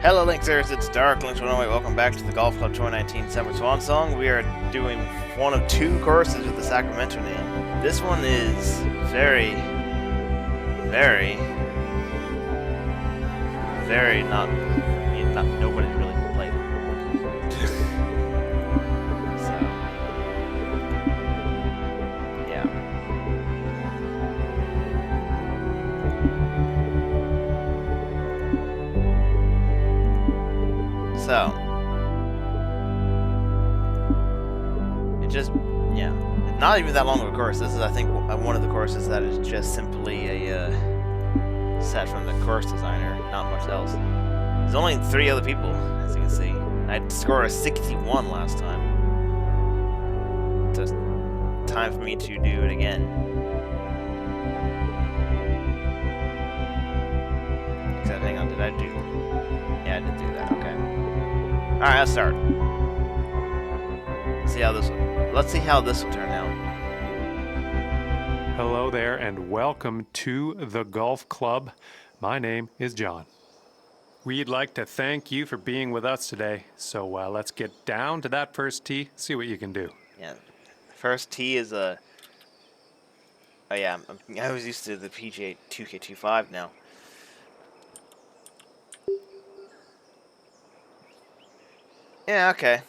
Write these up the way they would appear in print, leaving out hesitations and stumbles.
Hello Linksters, it's Dark Links108. Welcome back to the Golf Club 2019 Summer Swansong. We are doing one of two courses with the Sacremento name. This one is very not nobody really played it. So yeah. So it's not even that long of a course. This is, I think, one of the courses that is just simply a set from the course designer, not much else. There's only 3 other people, as you can see. I scored a 61 last time. Just time for me to do it again. Except, hang on, did I do? Yeah, I did do that. Okay. All right, let's start. Let's see how this will turn out. Hello there and welcome to the Golf Club. My name is John. We'd like to thank you for being with us today. So let's get down to that first tee, see what you can do. Yeah, first tee is a. Oh yeah, I was used to the PGA 2K25 now. Yeah, okay.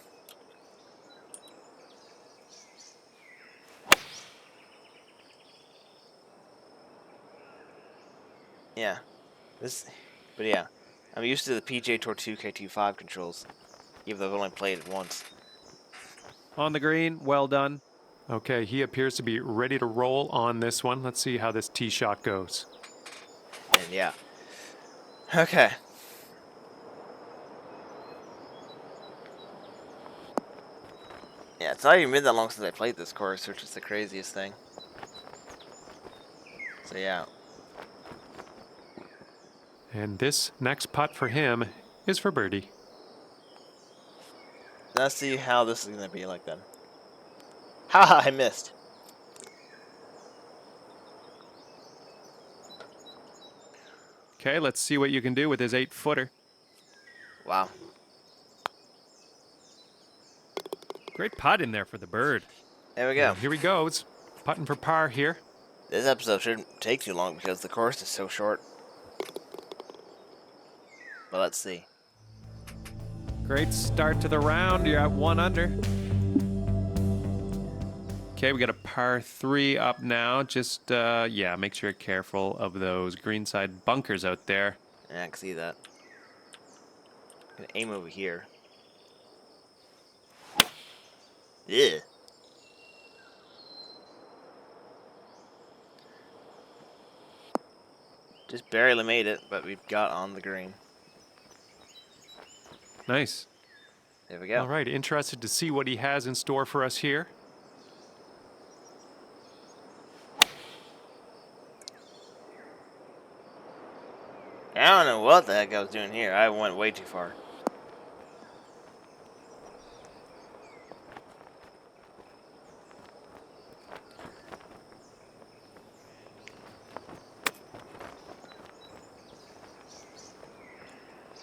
Yeah, but yeah, I'm used to the PGA Tour 2K25 controls, even though I've only played it once. On the green, well done. Okay, he appears to be ready to roll on this one. Let's see how this tee shot goes. And yeah. Okay. Yeah, it's not even been that long since I played this course, which is the craziest thing. So yeah. And this next putt for him is for birdie. Let's see how this is going to be like then. Haha, I missed. Okay, let's see what you can do with his 8-footer. Wow. Great putt in there for the bird. There we go. And here he goes, putting for par here. This episode shouldn't take too long because the course is so short. But let's see. Great start to the round. You're at 1 under. Okay, we got a par 3 up now. Just, make sure you're careful of those greenside bunkers out there. Yeah, I can see that. I'm gonna aim over here. Yeah. Just barely made it, but we've got on the green. Nice. There we go. All right, interested to see what he has in store for us here. I don't know what the heck I was doing here. I went way too far.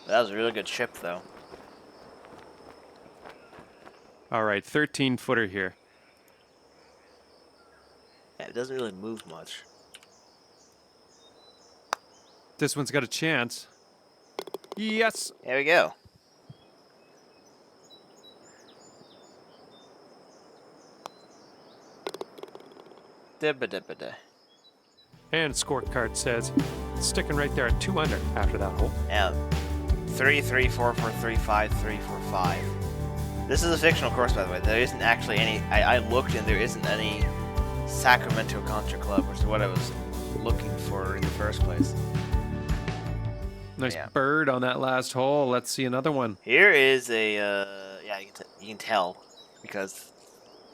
That was a really good chip, though. All right, 13-footer here. Yeah, it doesn't really move much. This one's got a chance. Yes. There we go. Dibba-dibba-da. And scorecard says sticking right there at 2 under after that hole. Yeah. 3, 3, 4, 4, 3, 5, 3, 4, 5. This is a fictional course, by the way. There isn't actually any. I looked and there isn't any Sacremento Country Club, which is what I was looking for in the first place. Nice bird on that last hole. Let's see another one. Here is a. You can tell because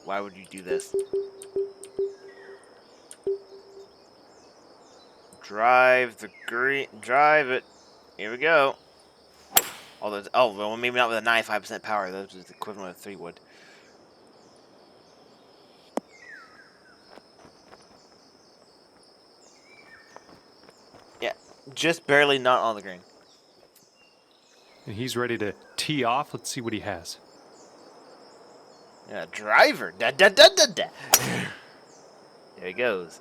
why would you do this? Drive the green. Drive it. Here we go. Well, maybe not with a 95% power. That was the equivalent of 3 wood. Yeah, just barely not on the green. And he's ready to tee off. Let's see what he has. Yeah, driver. Da da da da da. There he goes.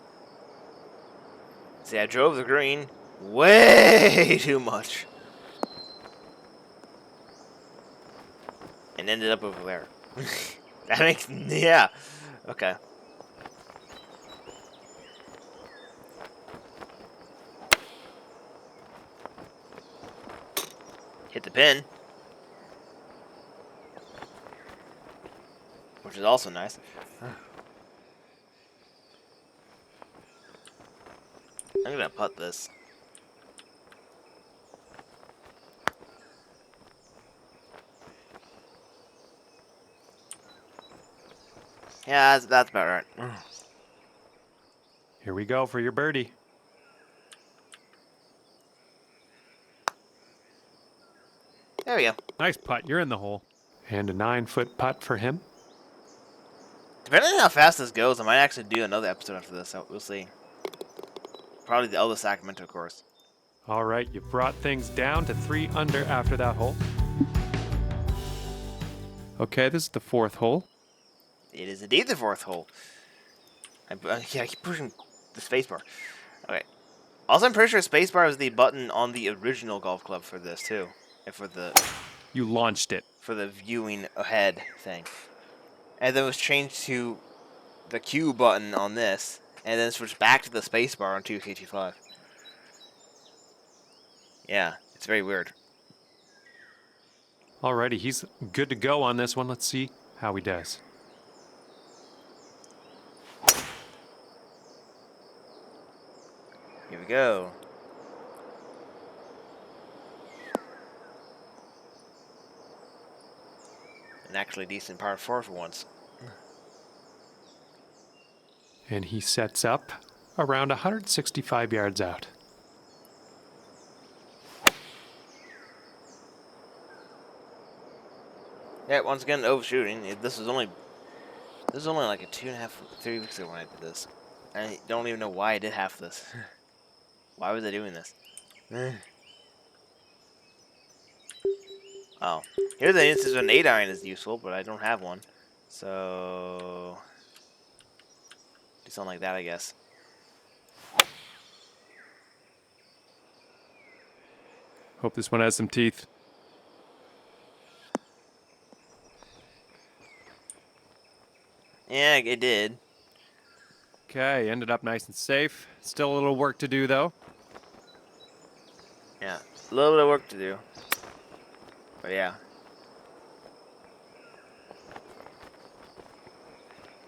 See, I drove the green way too much. And ended up over there. That makes, yeah. Okay. Hit the pin. Which is also nice. I'm gonna putt this. Yeah, that's about right. Here we go for your birdie. There we go. Nice putt. You're in the hole. And a 9-foot putt for him. Depending on how fast this goes, I might actually do another episode after this. So we'll see. Probably the other Sacremento course. All right, you brought things down to 3 under after that hole. Okay, this is the 4th hole. It is indeed the 4th hole. Yeah, I keep pushing the spacebar. Okay. Also, I'm pretty sure spacebar was the button on the original golf club for this too, and for the You launched it. viewing ahead thing. And then it was changed to the Q button on this, and then switched back to the spacebar on 2K25. Yeah, it's very weird. Alrighty, he's good to go on this one. Let's see how he does. Here we go. An actually decent par 4 for once. And he sets up around 165 yards out. Yeah, once again, overshooting. This was only like a 2.5, 3 weeks ago when I did this. I don't even know why I did half this. Why was I doing this? Oh. Here's an instance of an 8-iron is useful, but I don't have one. So... do something like that, I guess. Hope this one has some teeth. Yeah, it did. Okay, ended up nice and safe. Still a little work to do, though. Yeah, a little bit of work to do. But yeah.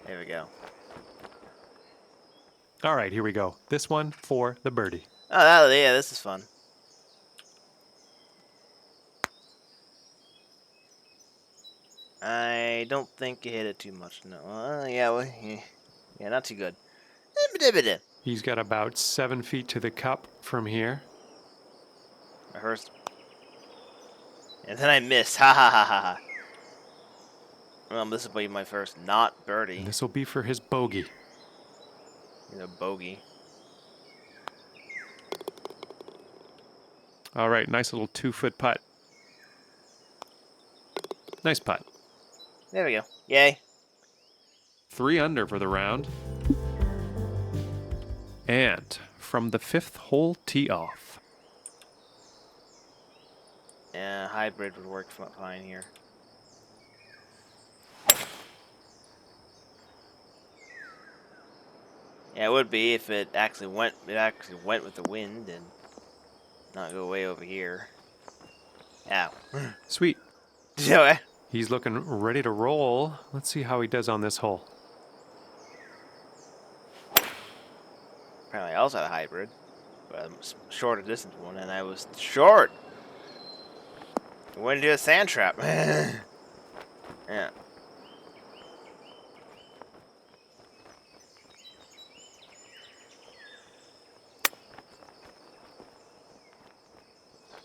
There we go. All right, here we go. This one for the birdie. Oh, yeah, this is fun. I don't think you hit it too much. No. Yeah, well, yeah, not too good. He's got about 7 feet to the cup from here. My first. And then I missed. Ha ha ha ha ha. Well, this will be my first not birdie. And this will be for his bogey. You know, bogey. All right, nice little 2-foot putt. Nice putt. There we go. Yay. 3 under for the round. And from the 5th hole tee off. Yeah, hybrid would work fine here. Yeah, it would be if it actually went. It actually went with the wind and not go way over here. Ow. Sweet. Yeah. He's looking ready to roll. Let's see how he does on this hole. Apparently, I also had a hybrid, but a shorter distance one, and I was short. I went into a sand trap. Yeah.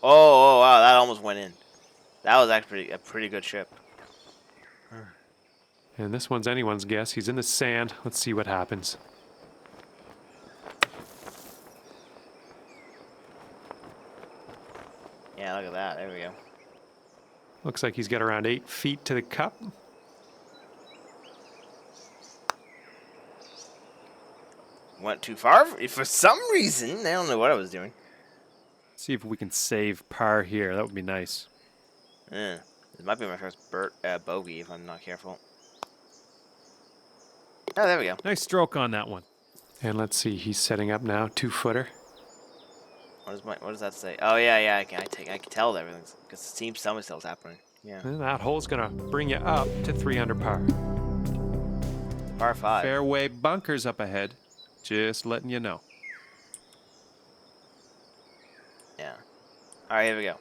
Oh, wow, that almost went in. That was actually a pretty good chip. And this one's anyone's guess. He's in the sand. Let's see what happens. Yeah, look at that. There we go. Looks like he's got around 8 feet to the cup. Went too far for some reason. I don't know what I was doing. See if we can save par here. That would be nice. This might be my first bogey if I'm not careful. Oh, there we go. Nice stroke on that one. And let's see, he's setting up now, 2-footer. What does that say? Oh yeah, I can tell that everything's because the team summit still's happening. Yeah. And that hole's gonna bring you up to 3 under par. Par 5. Fairway bunkers up ahead. Just letting you know. Yeah. All right, here we go.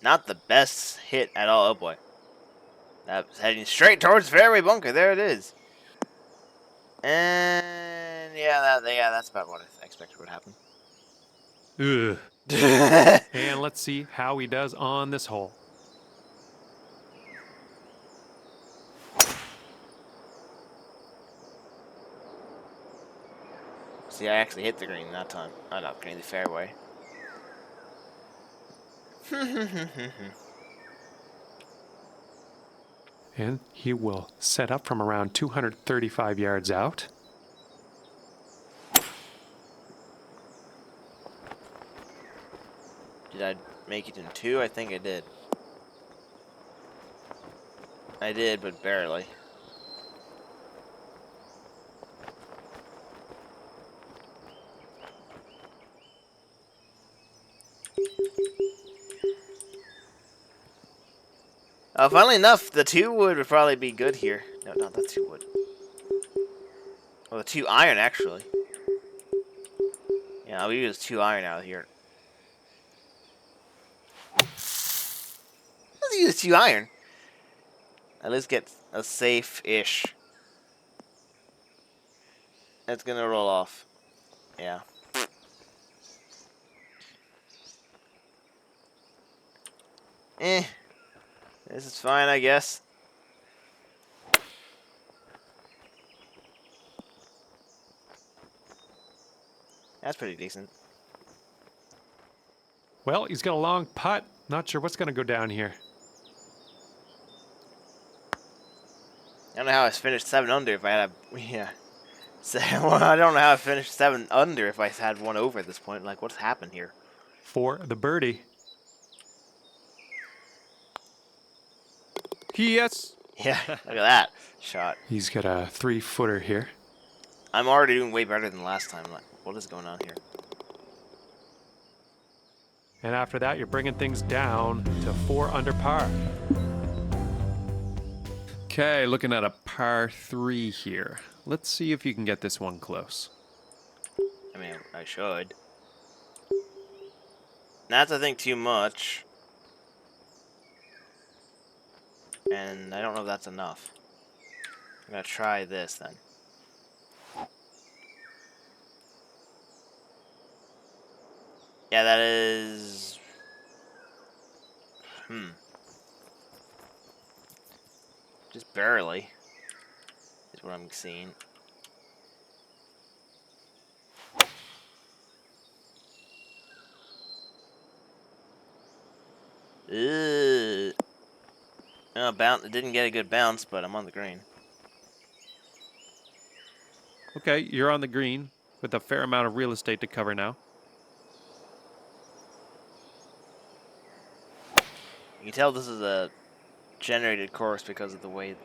Not the best hit at all. Oh boy. That's heading straight towards fairway bunker. There it is. And yeah, that's about what I expected would happen. Ugh. And let's see how he does on this hole. See, I actually hit the green that time. Oh, not green, the fairway. And he will set up from around 235 yards out. Did I make it in 2? I think I did. I did, but barely. Funnily enough, the 2 wood would probably be good here. No, not the 2 wood. Well, the 2 iron, actually. Yeah, I'll use 2 iron out here. Let's use 2 iron. At least get a safe-ish. That's gonna roll off. Yeah. This is fine, I guess. That's pretty decent. Well, he's got a long putt. Not sure what's going to go down here. I don't know how I finished 7 under if I had a... Yeah. Well, I don't know how I finished 7 under if I had 1 over at this point. Like, what's happened here? For the birdie. Yes. Yeah, look at that shot. He's got a 3-footer here. I'm already doing way better than last time. Like, what is going on here? And after that, you're bringing things down to 4 under par. Okay, looking at a par 3 here. Let's see if you can get this one close. I mean, I should. That's, I think, too much. And I don't know if that's enough. I'm gonna try this then. Yeah, that is... Just barely is what I'm seeing. Ugh. Oh, bounce! It didn't get a good bounce, but I'm on the green. Okay, you're on the green with a fair amount of real estate to cover now. You can tell this is a generated course because of the way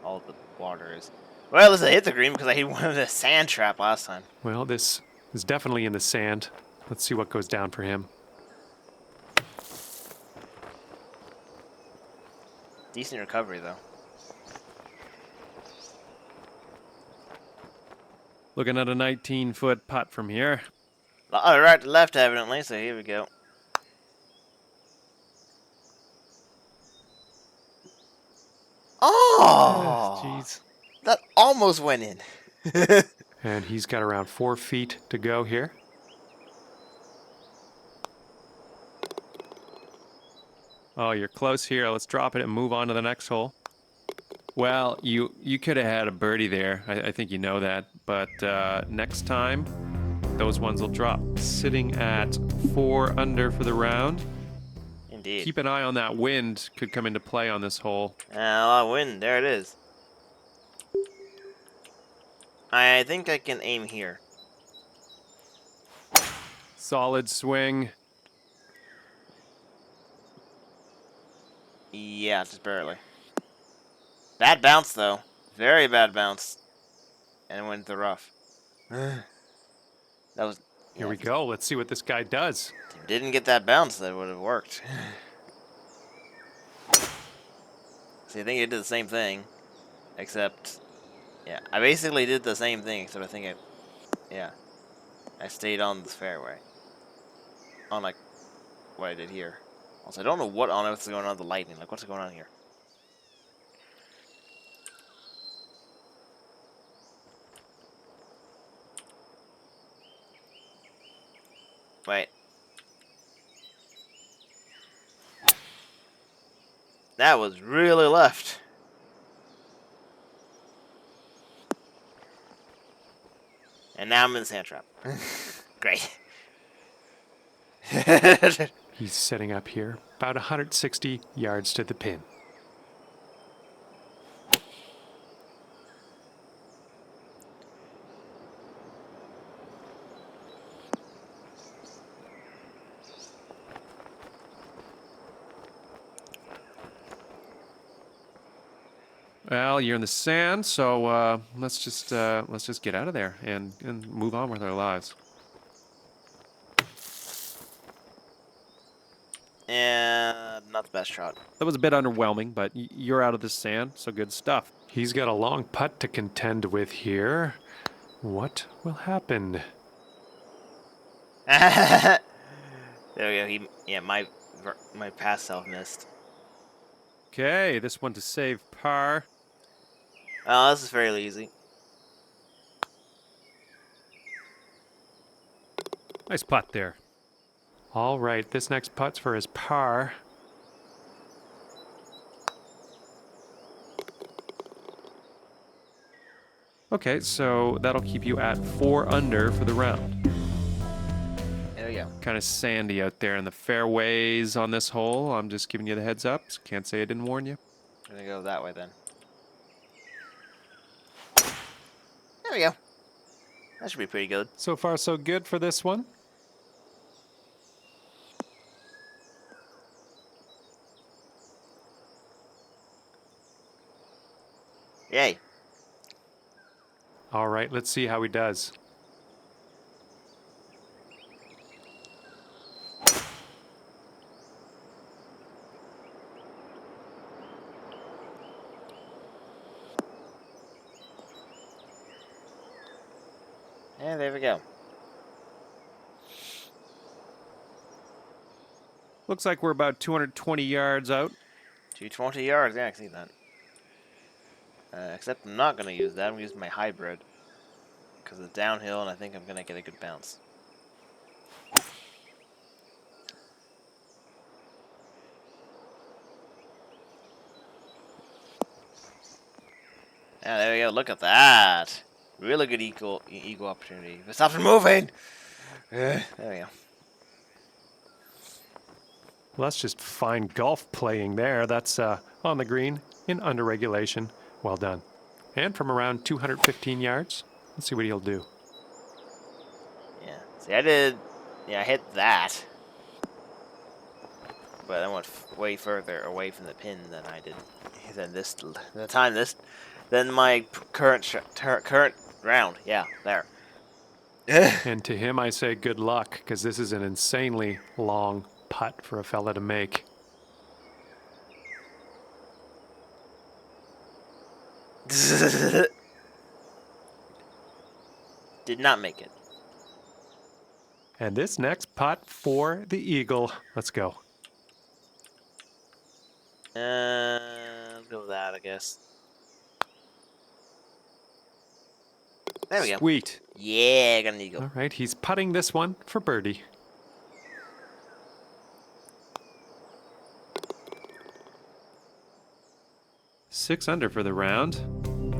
all the water is. Well, at least I hit the green because I hit one of the sand trap last time. Well, this is definitely in the sand. Let's see what goes down for him. Decent recovery, though. Looking at a 19-foot putt from here. Right to left, evidently, so here we go. Oh! Jeez. That almost went in. And he's got around 4 feet to go here. Oh, you're close here. Let's drop it and move on to the next hole. Well, you could have had a birdie there. I think you know that. But next time, those ones will drop. Sitting at 4 under for the round. Indeed. Keep an eye on that wind. Could come into play on this hole. A lot of wind. There it is. I think I can aim here. Solid swing. Yeah, just barely. Bad bounce, though. Very bad bounce. And went into the rough. That was... Here we go. Let's see what this guy does. If he didn't get that bounce, that would have worked. See, I think it did the same thing. Except... Yeah, I basically did the same thing, except I think it... Yeah. I stayed on the fairway. Unlike what I did here. Also, I don't know what's going on with the lightning. Like, what's going on here? Wait. That was really left. And now I'm in the sand trap. Great. He's setting up here, about 160 yards to the pin. Well, you're in the sand, so let's just get out of there and move on with our lives. And not the best shot. That was a bit underwhelming, but you're out of the sand, so good stuff. He's got a long putt to contend with here. What will happen? There we go. My past self missed. Okay, this one to save par. Oh, this is fairly easy. Nice putt there. All right, this next putt's for his par. Okay, so that'll keep you at 4 under for the round. There we go. Kind of sandy out there in the fairways on this hole. I'm just giving you the heads up. Can't say I didn't warn you. I'm gonna go that way then. There we go. That should be pretty good. So far, so good for this one. Yay. All right, let's see how he does. And there we go. Looks like we're about 220 yards out. 220 yards, yeah, I can see that. Except I'm not going to use that. I'm going to use my hybrid. Because it's downhill and I think I'm going to get a good bounce. Yeah, there we go. Look at that. Really good eagle opportunity. But stop it moving! There we go. Well, that's just fine golf playing there. That's on the green in under regulation. Well done. And from around 215 yards, let's see what he'll do. Yeah. See, I did... Yeah, I hit that. But I went way further away from the pin than I did. Than my current round. Yeah, there. And to him, I say good luck, because this is an insanely long putt for a fella to make. Did not make it. And this next putt for the eagle. Let's go. Let's go with that, I guess. There we go. Sweet. Yeah, I got an eagle. All right, he's putting this one for birdie. Six under for the round.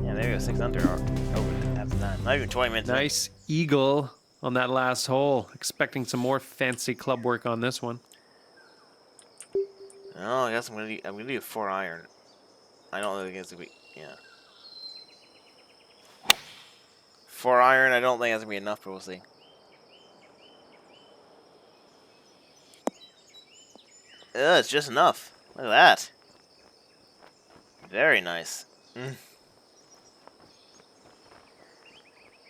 Yeah, there we go. 6 under. Oh, that's not even 20 minutes. Nice eagle on that last hole. Expecting some more fancy club work on this one. Oh, I guess I'm gonna do 4 iron. I don't think it's gonna be, yeah. 4 iron, I don't think that's gonna be enough, but we'll see. It's just enough. Look at that. Very nice.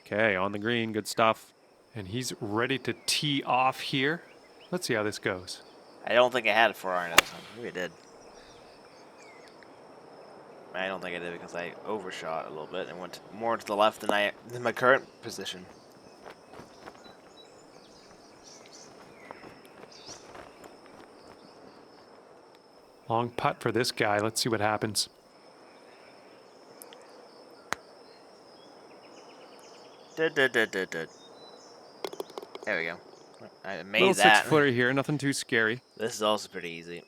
Okay, on the green, good stuff. And he's ready to tee off here. Let's see how this goes. I don't think I had 4 iron at the time. Maybe I did. I don't think I did because I overshot a little bit and went more to the left than my current position. Long putt for this guy. Let's see what happens. There we go. I made Little that. 6-footer here, nothing too scary. This is also pretty easy.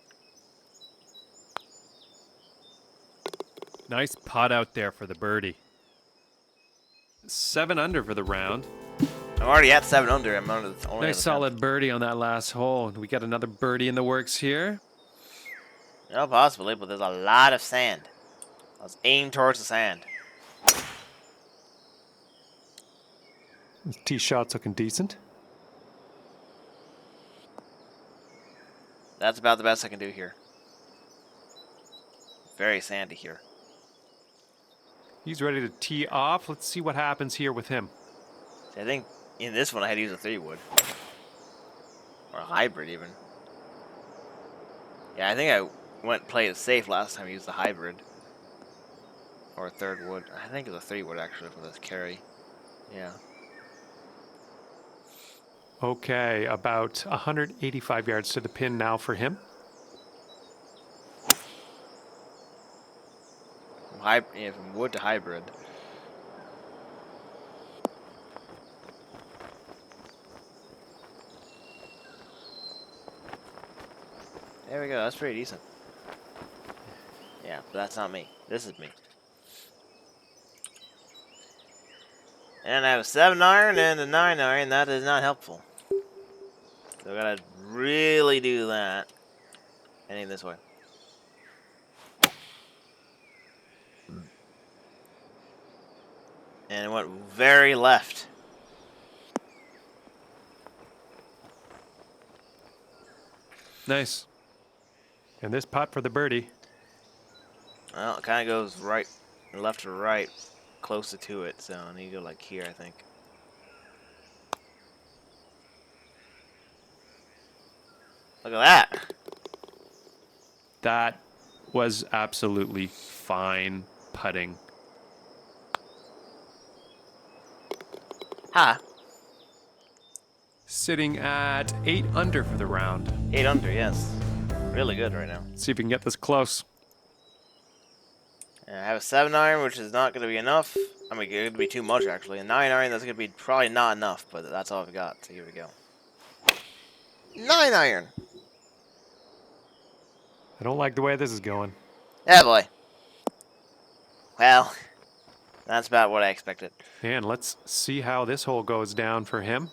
Nice putt out there for the birdie. 7 under for the round. I'm already at 7 under. I'm only Nice solid birdie on that last hole. We got another birdie in the works here. No, possibly, but there's a lot of sand. Let's aim towards the sand. His tee shot's looking decent. That's about the best I can do here. Very sandy here. He's ready to tee off. Let's see what happens here with him. I think in this one I had to use a 3-wood. Or a hybrid even. Yeah, I think I went play it safe last time I used the hybrid. Or a 3rd wood. I think it's a 3-wood actually for this carry. Yeah. Okay, about 185 yards to the pin now for him. From wood to hybrid. There we go, that's pretty decent. Yeah, but that's not me. This is me. And I have a 7 iron and a 9 iron. That is not helpful. So I gotta really do that. Heading this way. And it went very left. Nice. And this putt for the birdie. Well, it kind of goes right, left to right, closer to it. So I need to go like here, I think. Look at that. That was absolutely fine putting. Ha! Sitting at 8 under for the round. 8 under, yes. Really good right now. See if we can get this close. And I have a 7 iron, which is not going to be enough. I mean, it's going to be too much, actually. A 9 iron, that's going to be probably not enough, but that's all I've got. So here we go. 9 iron! I don't like the way this is going. Yeah, boy. Well, that's about what I expected. And let's see how this hole goes down for him.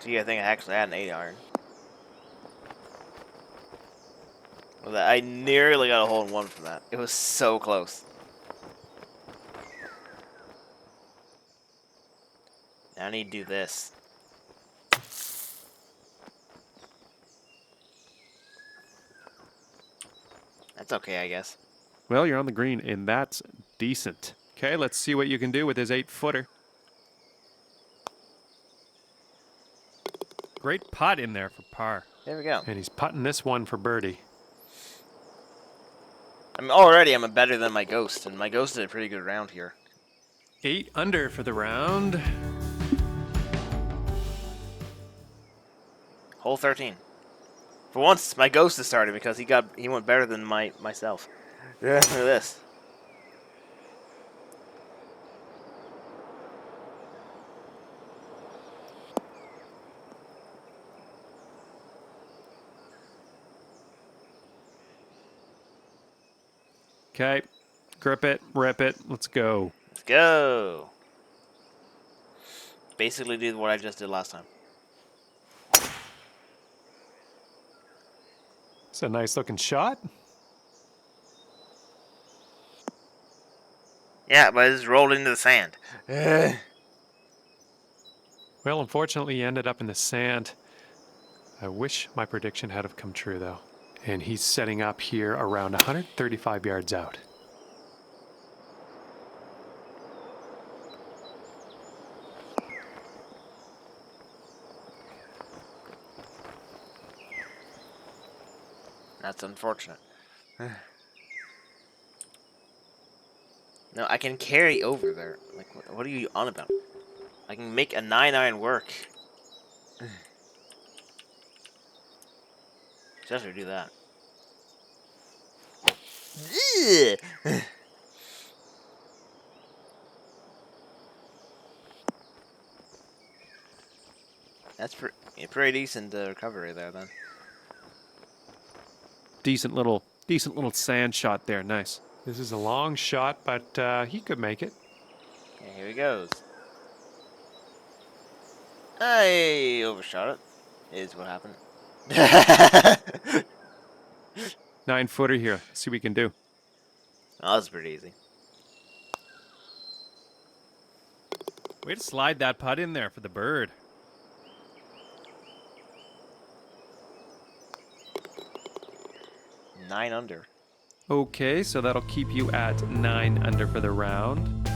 See, I think I actually had an 8 iron. Well, I nearly got a hole in 1 from that. It was so close. Now I need to do this. That's okay, I guess. Well, you're on the green, and that's decent. Okay, let's see what you can do with his 8-footer. Great putt in there for par. There we go. And he's putting this one for birdie. I'm better than my ghost, and my ghost did a pretty good round here. 8 under for the round. Hole 13. For once, my ghost is starting because he went better than myself. Yeah. Look at this. Okay, grip it, rip it, let's go. Let's go. basically do what I just did last time. It's a nice looking shot. Yeah, but it's rolled into the sand. Well, unfortunately, he ended up in the sand. I wish my prediction had have come true, though. And he's setting up here around 135 yards out. That's unfortunate. No, I can carry over there. Like, what are you on about? I can make a 9-iron work. Just do that. That's pretty decent recovery there, then. Decent little sand shot there. Nice. This is a long shot, but he could make it. Okay, here he goes. I overshot it. Is what happened. 9-footer here. See what we can do. Oh, that's pretty easy. Way to slide that putt in there for the bird. Nine under. Okay, so that'll keep you at 9 under for the round.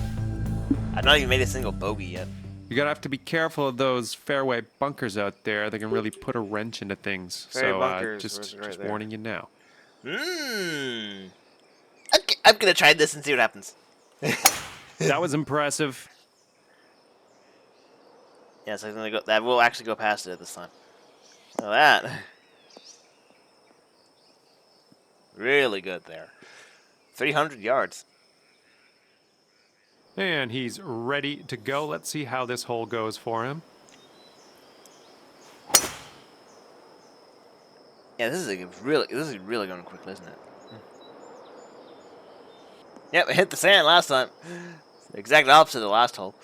I've not even made a single bogey yet. You're gonna have to be careful of those fairway bunkers out there. They can really put a wrench into things. Fairway So bunkers, just right there. warning you now. Okay, I'm gonna try this and see what happens. That was impressive. Yeah, so that will actually go past it this time. So that. Really good there. 300 yards. And he's ready to go. Let's see how this hole goes for him. Yeah, this is really going quickly, isn't it? Yep, it hit the sand last time. It's the exact opposite of the last hole.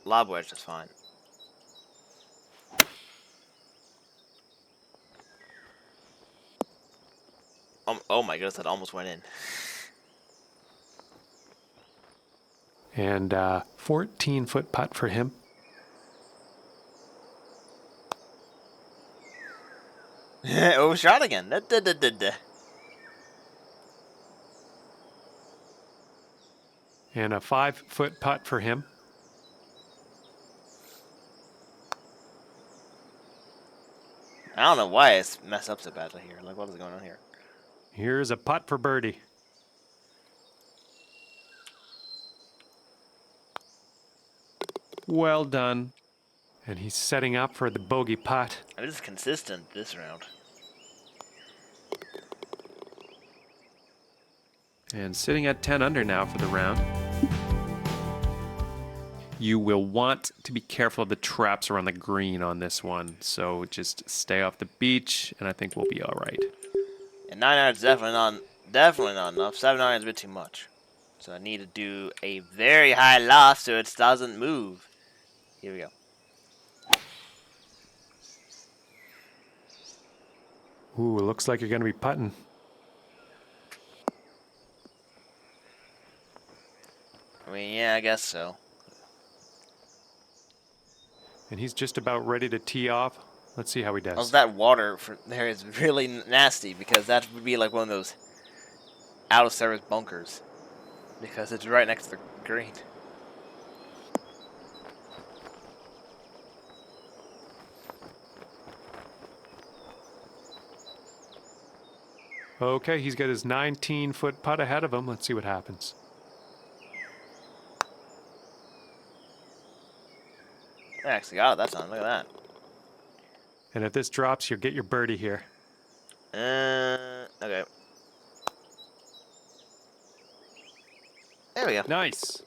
Lob wedge is fine. Oh my goodness, that almost went in. And 14-foot putt for him. Overshot again. And a 5-foot putt for him. I don't know why it's messed up so badly here. Like, what is going on here? Here's a putt for birdie. Well done. And he's setting up for the bogey putt. It is consistent this round. And sitting at 10 under now for the round. You will want to be careful of the traps around the green on this one. So just stay off the beach, and I think we'll be all right. And 9 irons definitely not enough. 7 irons is a bit too much. So I need to do a very high loft so it doesn't move. Here we go. Ooh, it looks like you're going to be putting. I mean, yeah, I guess so. And he's just about ready to tee off. Let's see how he does. Also, that water for there is really nasty because that would be like one of those out-of-service bunkers because it's right next to the green. Okay, he's got his 19-foot putt ahead of him. Let's see what happens. I actually got it that time. Look at And if this drops, you'll get your birdie here. that. Okay. There we go. Nice.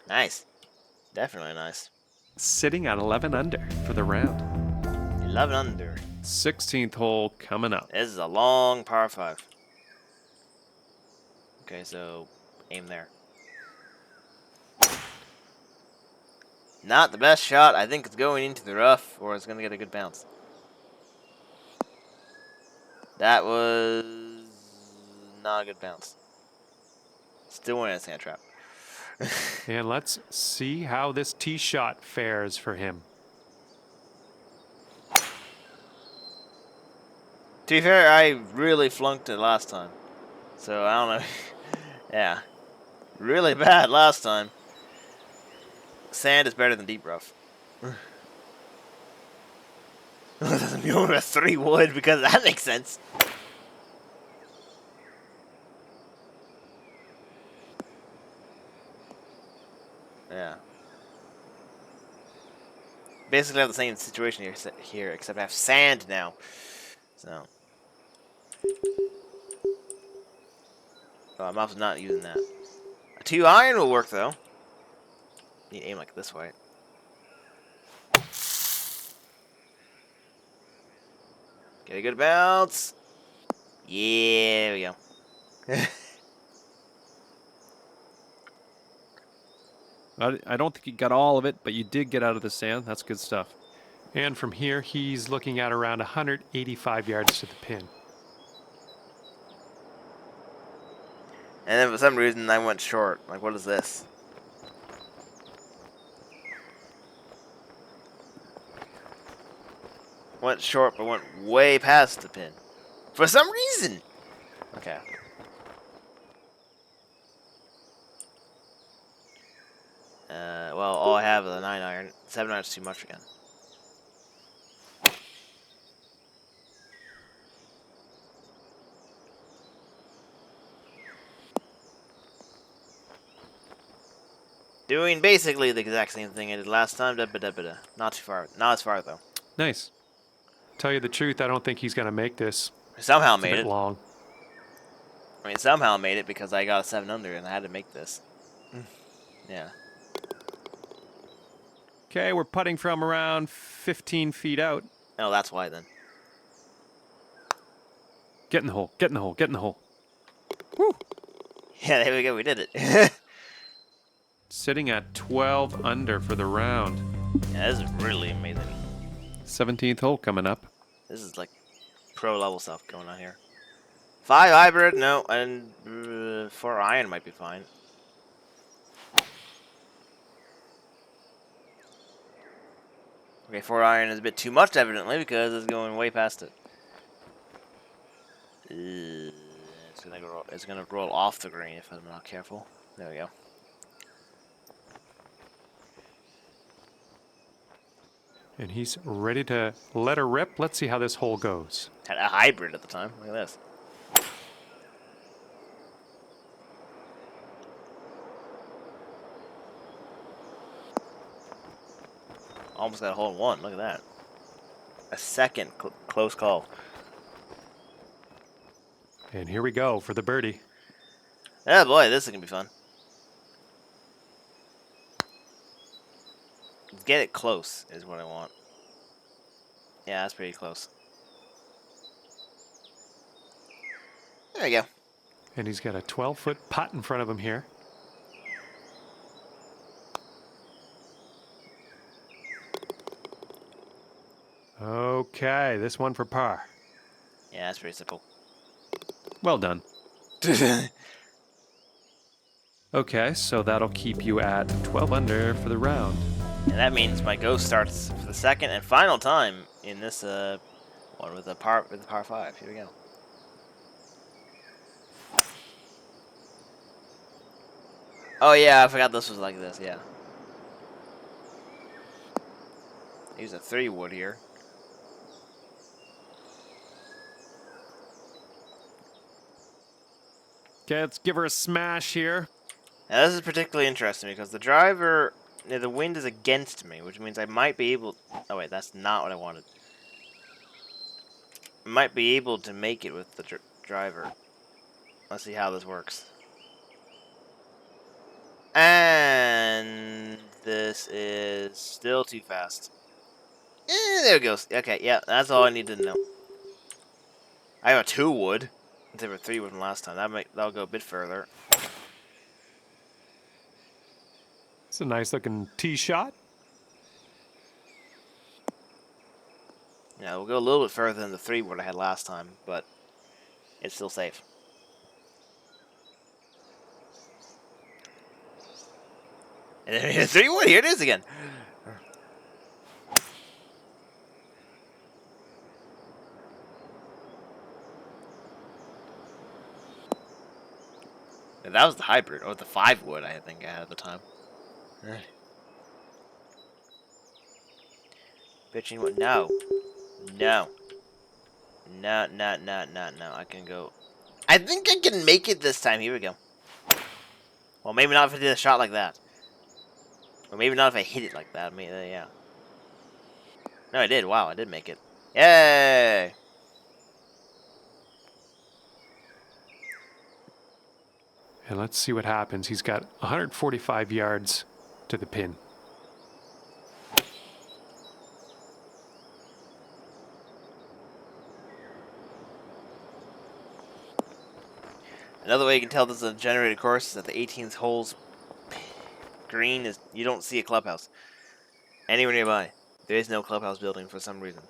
Nice. Definitely nice. Sitting at 11 under for the round. 11 under. 16th hole coming up. This is a long par 5. Okay, so aim there. Not the best shot. I think it's going into the rough, or it's going to get a good bounce. That was not a good bounce. Still went in a sand trap. And let's see how this tee shot fares for him. To be fair, I really flunked it last time. So, I don't know. Yeah. Really bad last time. Sand is better than deep rough. Doesn't mean we're a 3 wood because that makes sense. Yeah. Basically, I have the same situation here, except I have sand now. So. Oh, I'm also not using that. A 2 iron will work though. Need to aim like this way. Get a good bounce. Yeah, there we go. I don't think you got all of it, but you did get out of the sand. That's good stuff. And from here, he's looking at around 185 yards to the pin. And then for some reason I went short. Like, what is this? Went short, but went way past the pin. For some reason! Okay. Well, all I have is a 9 iron. 7 iron is too much again. Doing basically the exact same thing I did last time. Da-ba-da-ba-da. Not too far. Not as far, though. Nice. Tell you the truth, I don't think he's going to make this. Somehow It's a made bit it. long. I mean, somehow made it because I got a 7 under and I had to make this. Yeah. Okay, we're putting from around 15 feet out. Oh, that's why then. Get in the hole, get in the hole, get in the hole. Yeah, there we go. We did it. Sitting at 12 under for the round. Yeah, this is really amazing. 17th hole coming up. This is like pro level stuff going on here. 5 hybrid, no, and 4 iron might be fine. Okay, 4 iron is a bit too much, evidently, because it's going way past it. It's gonna roll off the green if I'm not careful. There we go. And he's ready to let her rip. Let's see how this hole goes. Had a hybrid at the time. Look at this. Almost got a hole in one. Look at that. A second close call. And here we go for the birdie. Oh boy, this is gonna be fun. Get it close is what I want. Yeah, that's pretty close. There we go. And he's got a 12-foot putt in front of him here. Okay, this one for par. Yeah, that's pretty simple. Well done. Okay, so that'll keep you at 12 under for the round. And that means my go starts for the second and final time in this one with the par 5. Here we go. Oh yeah, I forgot this was like this. Yeah. Use a 3 wood here. Okay, let's give her a smash here. Now this is particularly interesting because the driver, the wind is against me, which means I might be able. Oh wait, that's not what I wanted. I might be able to make it with the driver. Let's see how this works. And this is still too fast. There it goes. Okay, yeah, that's all I need to know. I have a 2 wood instead of a 3 wood from last time. That'll go a bit further. It's a nice looking tee shot. Yeah, we'll go a little bit further than the 3 wood I had last time, but it's still safe. And then 3 wood, here it is again. And that was the hybrid, or the 5 wood I think I had at the time. Bitching what? No. No. No, no, no, no, no. I can go. I think I can make it this time. Here we go. Well, maybe not if I did a shot like that. Or maybe not if I hit it like that. I mean, yeah. No, I did. Wow, I did make it. Yay! And let's see what happens. He's got 145 yards to the pin. Another way you can tell this is a generated course is that the 18th hole's green is you don't see a clubhouse anywhere nearby. There is no clubhouse building for some reason.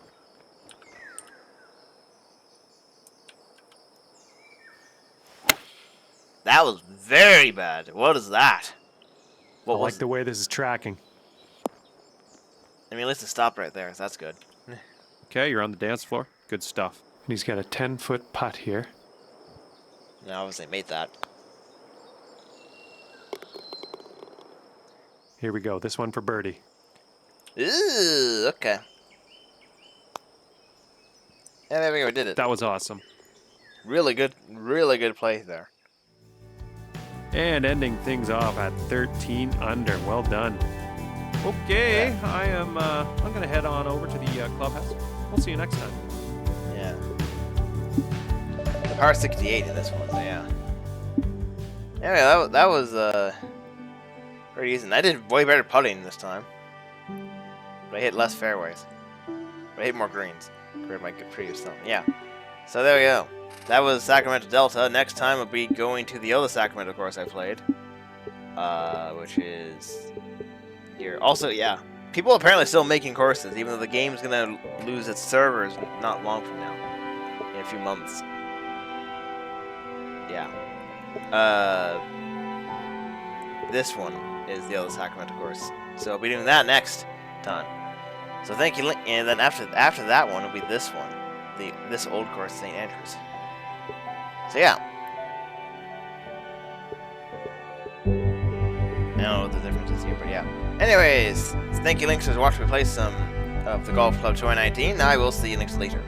That was very bad. What is that? I like the way this is tracking. I mean, at least it stopped right there, so that's good. Okay, you're on the dance floor. Good stuff. And he's got a 10-foot putt here. I obviously made that. Here we go. This one for birdie. Ooh, okay. Yeah, there we go. Did it. That was awesome. Really good play there. And ending things off at 13 under. Well done. Okay, Yeah. I'm gonna head on over to the clubhouse. We'll see you next time. Yeah. The par 68 in this one, so yeah. Anyway, that was pretty easy. And I did way better putting this time. But I hit less fairways. But I hit more greens compared to my previous time. Yeah. So there we go. That was Sacramento Delta. Next time I'll be going to the other Sacramento course I played. Which is here. Also, yeah. People are apparently still making courses, even though the game's gonna lose its servers not long from now. In a few months. Yeah. This one is the other Sacramento course. So I'll be doing that next time. So thank you, and then after that one will be this one, this old course, St. Andrews. So yeah. I don't know what the difference is here, but yeah. Anyways, thank you, Links, for watching me play some of the Golf Club 2019. I will see you next later.